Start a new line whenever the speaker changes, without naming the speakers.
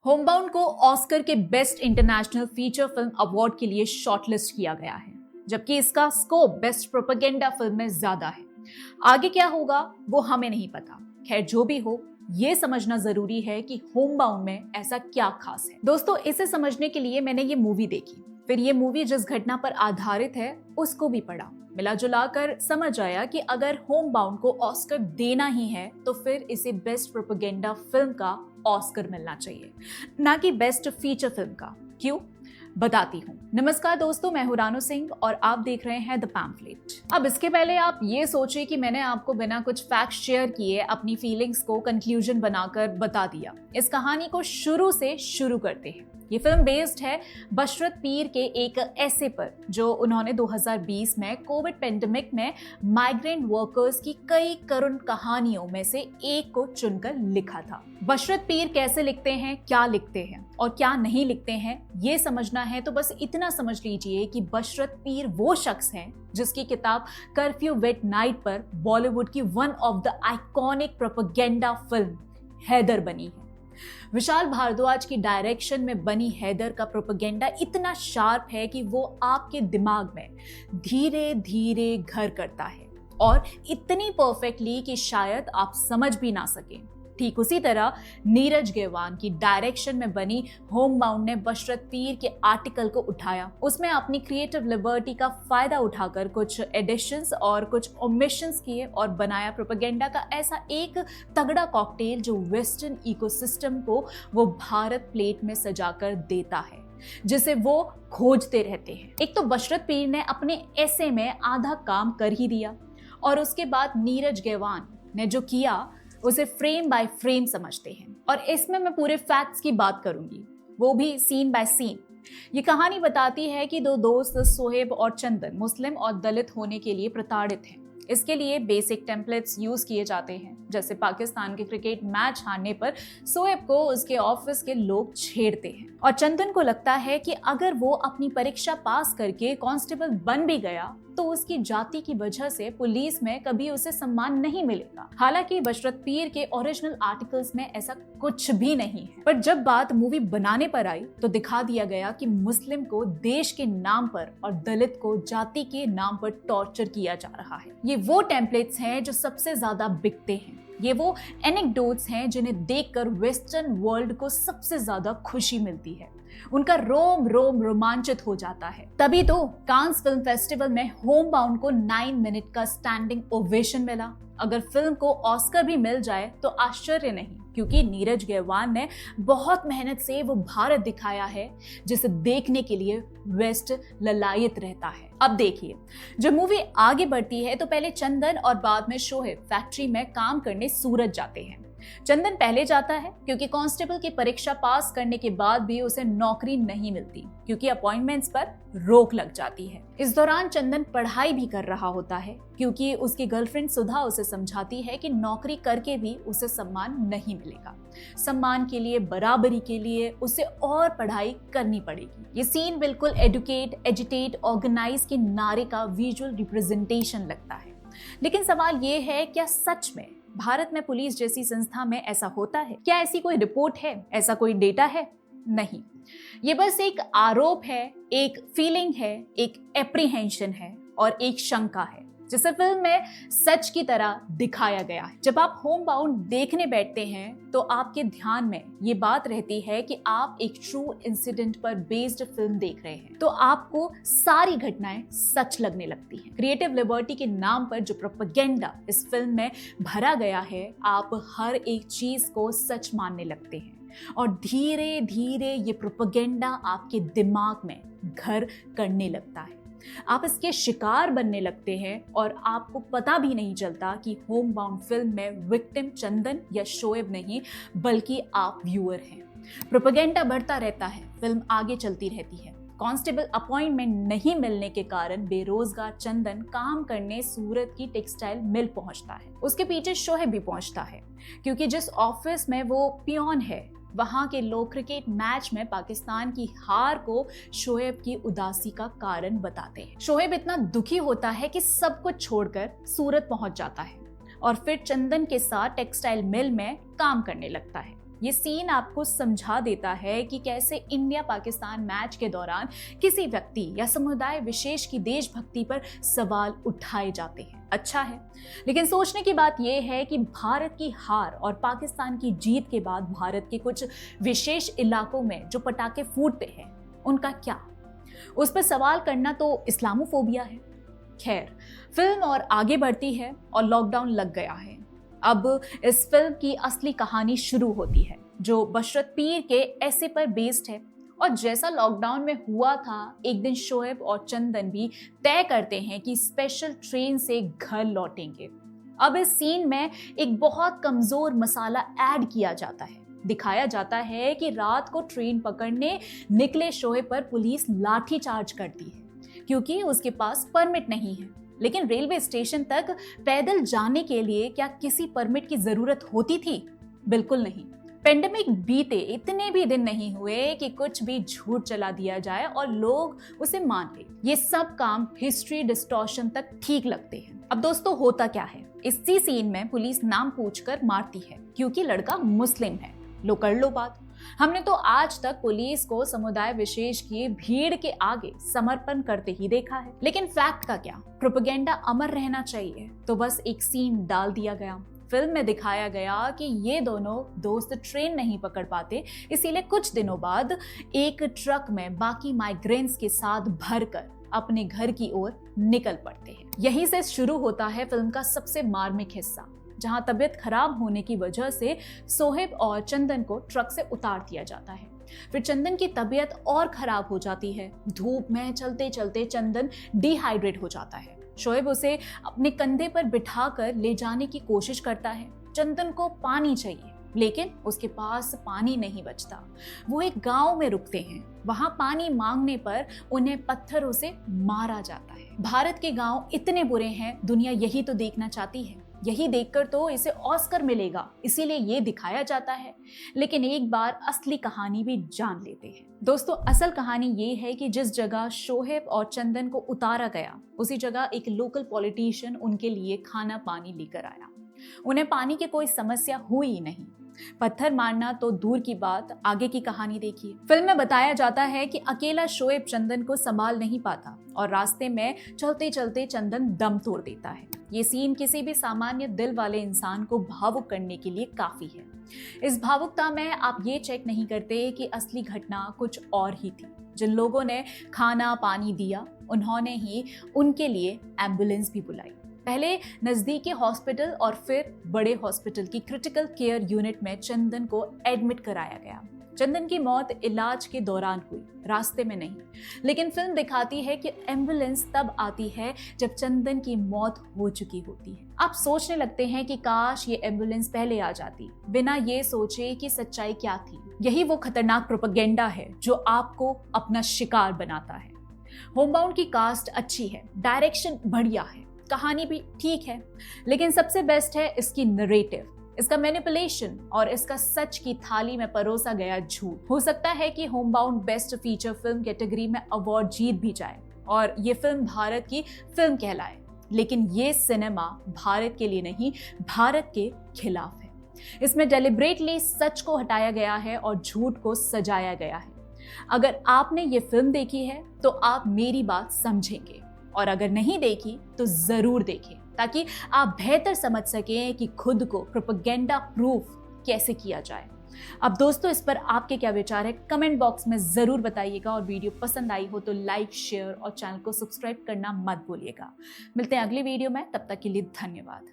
Homebound को Oscar के best international feature film award के लिए शॉर्टलिस्ट किया गया है, जबकि इसका स्कोप बेस्ट प्रोपेगेंडा फिल्म में ज्यादा है। आगे क्या होगा वो हमें नहीं पता। खैर जो भी हो, ये समझना जरूरी है कि होमबाउंड में ऐसा क्या खास है। दोस्तों, इसे समझने के लिए मैंने ये मूवी देखी, फिर ये मूवी जिस घटना पर आधारित है उसको भी पढ़ा। मिला जुला कर समझ आया कि अगर होमबाउंड को ऑस्कर देना ही है तो फिर इसे बेस्ट प्रोपेगेंडा फिल्म का ऑस्कर मिलना चाहिए, ना कि बेस्ट फीचर फिल्म का। क्यों? बताती हूँ। नमस्कार दोस्तों, मैं हूँ रानू सिंह और आप देख रहे हैं द पैम्फलेट। अब इसके पहले आप ये सोचिए कि मैंने आपको बिना कुछ फैक्ट शेयर किए अपनी फीलिंग्स को कंक्लूजन बनाकर बता दिया। इस कहानी को शुरू से शुरू करते हैं। ये फिल्म बेस्ड है बशरत पीर के एक ऐसे पर जो उन्होंने 2020 में कोविड पेंडेमिक में माइग्रेंट वर्कर्स की कई करुण कहानियों में से एक को चुनकर लिखा था। बशरत पीर कैसे लिखते हैं, क्या लिखते हैं और क्या नहीं लिखते हैं, ये समझना है तो बस इतना समझ लीजिए कि बशरत पीर वो शख्स हैं जिसकी किताब कर्फ्यू वेट नाइट पर बॉलीवुड की one of the iconic propaganda film Haider बनी है। विशाल भारद्वाज की डायरेक्शन में बनी हैदर का प्रोपेगेंडा इतना शार्प है कि वो आपके दिमाग में धीरे धीरे घर करता है और इतनी परफेक्टली कि शायद आप समझ भी ना सकें। ठीक उसी तरह नीरज गेवान की डायरेक्शन में बनी होमबाउंड ने बशरत पीर के आर्टिकल को उठाया, उसमें अपनी क्रिएटिव लिबर्टी का फायदा उठाकर कुछ एडिशंस और कुछ ओमिशंस किए और बनाया प्रोपेगेंडा का ऐसा एक तगड़ा कॉकटेल जो वेस्टर्न इकोसिस्टम को वो भारत प्लेट में सजाकर देता है, जिसे वो खोजते रहते हैं। एक तो बशरत पीर ने अपने ऐसे में आधा काम कर ही दिया और उसके बाद नीरज गेवान ने जो किया उसे फ्रेम बाय फ्रेम समझते हैं, और इसमें मैं पूरे फैक्ट्स की बात करूंगी, वो भी सीन बाय सीन। ये कहानी बताती है कि दो दोस्त सोहेब और चंदन मुस्लिम और दलित होने के लिए प्रताड़ित हैं। इसके लिए बेसिक टेम्पलेट्स यूज किए जाते हैं, जैसे पाकिस्तान के क्रिकेट मैच हारने पर सोहेब को उसके ऑफिस के लोग छेड़ते हैं और चंदन को लगता है कि अगर वो अपनी परीक्षा पास करके कांस्टेबल बन भी गया तो उसकी जाति की वजह से पुलिस में कभी उसे सम्मान नहीं मिलेगा। हालांकि बशरत पीर के ओरिजिनल आर्टिकल्स में ऐसा कुछ भी नहीं है, पर जब बात मूवी बनाने पर आई तो दिखा दिया गया कि मुस्लिम को देश के नाम पर और दलित को जाति के नाम पर टॉर्चर किया जा रहा है। ये वो टेम्पलेट्स हैं जो सबसे ज्यादा बिकते हैं, ये वो एनेक्डोट्स हैं जिन्हें देखकर वेस्टर्न वर्ल्ड को सबसे ज्यादा खुशी मिलती है, उनका रोम रोम रोमांचित हो जाता है। तभी तो कांस फिल्म फेस्टिवल में होमबाउंड को 9 मिनट का स्टैंडिंग ओवेशन मिला। अगर फिल्म को ऑस्कर भी मिल जाए तो आश्चर्य नहीं, क्योंकि नीरज गेवान ने बहुत मेहनत से वो भारत दिखाया है जिसे देखने के लिए वेस्ट ललायत रहता है। अब देखिए, जब मूवी आगे बढ़ती है तो पहले चंदन और बाद में शोहेब फैक्ट्री में काम करने सूरत जाते हैं। चंदन पहले जाता है क्योंकि कांस्टेबल की परीक्षा पास करने के बाद भी उसे नौकरी नहीं मिलती, क्योंकि अपॉइंटमेंट्स पर रोक लग जाती है। इस दौरान चंदन पढ़ाई भी कर रहा होता है, क्योंकि उसकी गर्लफ्रेंड सुधा उसे समझाती है कि नौकरी करके भी उसे सम्मान नहीं मिलेगा। सम्मान के लिए, बराबरी के लिए उसे और पढ़ाई करनी पड़ेगी। ये सीन बिल्कुल एडुकेट, एजिटेट, ऑर्गेनाइज के नारे का विजुअल रिप्रेजेंटेशन लगता है। लेकिन सवाल ये है, क्या सच में भारत में पुलिस जैसी संस्था में ऐसा होता है? क्या ऐसी कोई रिपोर्ट है, ऐसा कोई डेटा है? नहीं, ये बस एक आरोप है, एक फीलिंग है, एक एप्रीहेंशन है और एक शंका है, जिसे फिल्म में सच की तरह दिखाया गया है। जब आप होमबाउंड देखने बैठते हैं तो आपके ध्यान में ये बात रहती है कि आप एक ट्रू इंसिडेंट पर बेस्ड फिल्म देख रहे हैं, तो आपको सारी घटनाएं सच लगने लगती हैं। क्रिएटिव लिबर्टी के नाम पर जो प्रोपेगेंडा इस फिल्म में भरा गया है, आप हर एक चीज को सच मानने लगते हैं और धीरे धीरे ये प्रोपेगेंडा आपके दिमाग में घर करने लगता है। आप इसके शिकार बनने लगते हैं और आपको पता भी नहीं चलता कि होमबाउंड फिल्म में विक्टिम चंदन या शोएब नहीं, बल्कि आप व्यूअर हैं। प्रोपेगेंडा बढ़ता रहता है, फिल्म आगे चलती रहती है। कांस्टेबल अपॉइंटमेंट नहीं मिलने के कारण बेरोजगार चंदन काम करने सूरत की टेक्सटाइल मिल पहुंचता है। उसके पीछे शोएब भी पहुंचता है, क्योंकि जिस ऑफिस में वो पियोन है वहां के लोग क्रिकेट मैच में पाकिस्तान की हार को शोएब की उदासी का कारण बताते हैं। शोएब इतना दुखी होता है कि सब कुछ छोड़कर सूरत पहुंच जाता है और फिर चंदन के साथ टेक्सटाइल मिल में काम करने लगता है। ये सीन आपको समझा देता है कि कैसे इंडिया पाकिस्तान मैच के दौरान किसी व्यक्ति या समुदाय विशेष की देशभक्ति पर सवाल उठाए जाते हैं। अच्छा है, लेकिन सोचने की बात यह है कि भारत की हार और पाकिस्तान की जीत के बाद भारत के कुछ विशेष इलाकों में जो पटाखे फूटते हैं उनका क्या? उस पर सवाल करना तो इस्लामोफोबिया है। खैर, फिल्म और आगे बढ़ती है और लॉकडाउन लग गया है। अब इस फिल्म की असली कहानी शुरू होती है जो बशरत पीर के ऐसे पर बेस्ड है। और जैसा लॉकडाउन में हुआ था, एक दिन शोएब और चंदन भी तय करते हैं कि स्पेशल ट्रेन से घर लौटेंगे। अब इस सीन में एक बहुत कमजोर मसाला ऐड किया जाता है। दिखाया जाता है कि रात को ट्रेन पकड़ने निकले शोएब पर पुलिस लाठीचार्ज करती है क्योंकि उसके पास परमिट नहीं है। लेकिन रेलवे स्टेशन तक पैदल जाने के लिए क्या किसी परमिट की जरूरत होती थी? बिल्कुल नहीं। पेंडेमिक बीते इतने भी दिन नहीं हुए कि कुछ भी झूठ चला दिया जाए और लोग उसे मान ले। ये सब काम हिस्ट्री डिस्टॉर्शन तक ठीक लगते हैं। अब दोस्तों, होता क्या है? इसी सीन में पुलिस नाम पूछकर मारती है क्योंकि लड़का मुस्लिम है। लो कर लो बात। हमने तो आज तक पुलिस को समुदाय विशेष की भीड़ के आगे समर्पण करते ही देखा है। लेकिन फैक्ट का क्या? प्रोपेगेंडा अमर रहना चाहिए तो बस एक सीन डाल दिया गया। फिल्म में दिखाया गया कि ये दोनों दोस्त ट्रेन नहीं पकड़ पाते, इसीलिए कुछ दिनों बाद एक ट्रक में बाकी माइग्रेंट्स के साथ भरकर अपने घर की ओर निकल पड़ते हैं। यहीं से शुरू होता है फिल्म का सबसे मार्मिक हिस्सा, जहां तबीयत खराब होने की वजह से सोहेब और चंदन को ट्रक से उतार दिया जाता है। फिर चंदन की तबीयत और खराब हो जाती है। धूप में चलते चलते चंदन डिहाइड्रेट हो जाता है। शोएब उसे अपने कंधे पर बिठाकर ले जाने की कोशिश करता है। चंदन को पानी चाहिए, लेकिन उसके पास पानी नहीं बचता। वो एक गांव में रुकते हैं। वहां पानी मांगने पर उन्हें पत्थरों से मारा जाता है। भारत के गांव इतने बुरे हैं, दुनिया यही तो देखना चाहती है। यही देखकर तो इसे ऑस्कर मिलेगा, इसीलिए ये दिखाया जाता है। लेकिन एक बार असली कहानी भी जान लेते हैं। दोस्तों, असल कहानी ये है कि जिस जगह शोहेब और चंदन को उतारा गया, उसी जगह एक लोकल पॉलिटिशियन उनके लिए खाना पानी लेकर आया। उन्हें पानी की कोई समस्या हुई ही नहीं। पत्थर मारना तो दूर की बात, आगे की कहानी देखिए। फिल्म में बताया जाता है कि अकेला शोएब चंदन को संभाल नहीं पाता और रास्ते में चलते चलते चंदन दम तोड़ देता है। ये सीन किसी भी सामान्य दिल वाले इंसान को भावुक करने के लिए काफी है। इस भावुकता में आप ये चेक नहीं करते कि असली घटना कुछ और ही थी। जिन लोगों ने खाना पानी दिया, उन्होंने ही उनके लिए एम्बुलेंस भी बुलाई। पहले नजदीकी हॉस्पिटल और फिर बड़े हॉस्पिटल की क्रिटिकल केयर यूनिट में चंदन को एडमिट कराया गया। चंदन की मौत इलाज के दौरान हुई, रास्ते में नहीं। लेकिन फिल्म दिखाती है कि एम्बुलेंस तब आती है जब चंदन की मौत हो चुकी होती है। आप सोचने लगते हैं कि काश ये एम्बुलेंस पहले आ जाती, बिना ये सोचे कि सच्चाई क्या थी। यही वो खतरनाक प्रोपेगेंडा है जो आपको अपना शिकार बनाता है। होमबाउंड की कास्ट अच्छी है, डायरेक्शन बढ़िया है, कहानी भी ठीक है, लेकिन सबसे बेस्ट है इसकी नरेटिव, इसका मैनिपुलेशन और इसका सच की थाली में परोसा गया झूठ। हो सकता है कि Homebound best feature film category में अवार्ड जीत भी जाए और ये फिल्म भारत की फिल्म कहलाए, लेकिन ये सिनेमा भारत के लिए नहीं, भारत के खिलाफ है। इसमें डेलिब्रेटली सच को हटाया गया है और झूठ को सजाया गया है। अगर आपने ये फिल्म देखी है तो आप मेरी बात समझेंगे, और अगर नहीं देखी तो जरूर देखें ताकि आप बेहतर समझ सकें कि खुद को प्रोपेगेंडा प्रूफ कैसे किया जाए। अब दोस्तों, इस पर आपके क्या विचार है कमेंट बॉक्स में जरूर बताइएगा, और वीडियो पसंद आई हो तो लाइक, शेयर और चैनल को सब्सक्राइब करना मत भूलिएगा। मिलते हैं अगली वीडियो में, तब तक के लिए धन्यवाद।